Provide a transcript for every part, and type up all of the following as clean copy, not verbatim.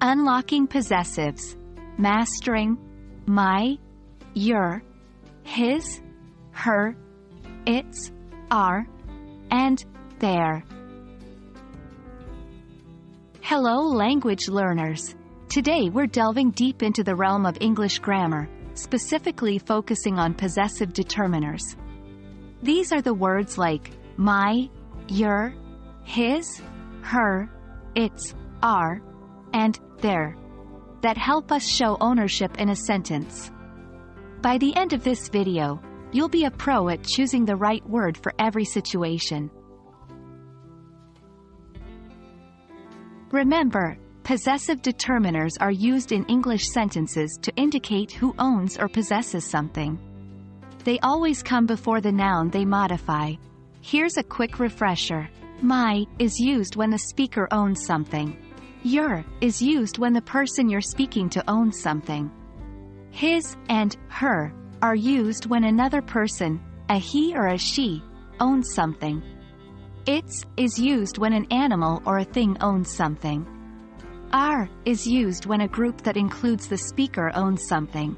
Unlocking possessives. Mastering my, your, his, her, its, our, and their. Hello language learners. Today we're delving deep into the realm of English grammar, specifically focusing on possessive determiners. These are the words like my, your, his, her, its, our, and their that help us show ownership in a sentence. By the end of this video, you'll be a pro at choosing the right word for every situation. Remember, possessive determiners are used in English sentences to indicate who owns or possesses something. They always come before the noun they modify. Here's a quick refresher. My is used when the speaker owns something. Your is used when the person you're speaking to owns something. His and her are used when another person, a he or a she, owns something. Its is used when an animal or a thing owns something. Our is used when a group that includes the speaker owns something.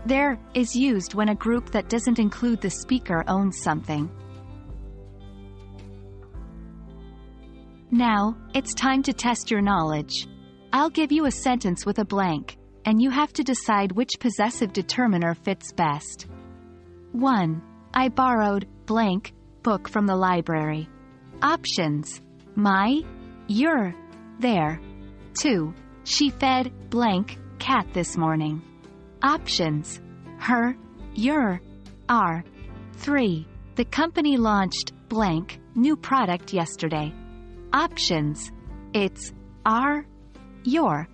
Their is used when a group that doesn't include the speaker owns something. Now, it's time to test your knowledge. I'll give you a sentence with a blank, and you have to decide which possessive determiner fits best. 1. I borrowed blank book from the library. Options: my, your, their. 2. She fed blank cat this morning. Options: her, your, our. 3. The company launched blank new product yesterday. Options: its, our, your.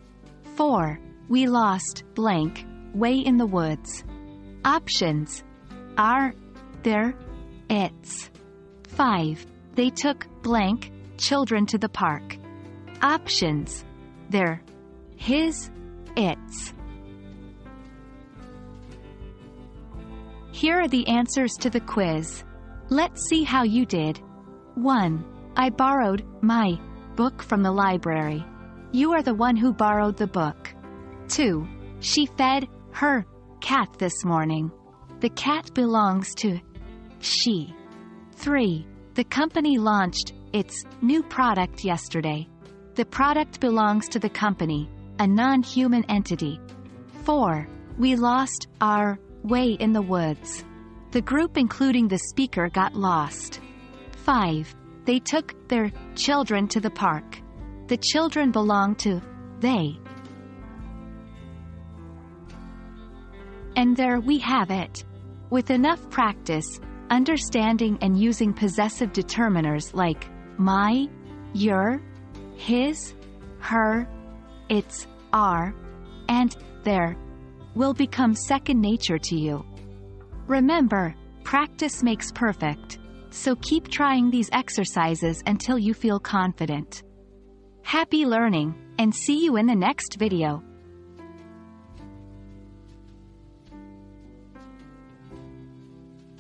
4. We lost blank way in the woods. Options: our, their, its. 5. They took blank children to the park. Options: their, his, its. Here are the answers to the quiz. Let's see how you did. 1. I borrowed my book from the library. You are the one who borrowed the book. 2. She fed her cat this morning. The cat belongs to she. 3. The company launched its new product yesterday. The product belongs to the company, a non-human entity. 4. We lost our way in the woods. The group including the speaker got lost. 5. They took their children to the park. The children belong to they. And there we have it. With enough practice, understanding and using possessive determiners like my, your, his, her, its, our, and their will become second nature to you. Remember, practice makes perfect. So keep trying these exercises until you feel confident. Happy learning, and see you in the next video.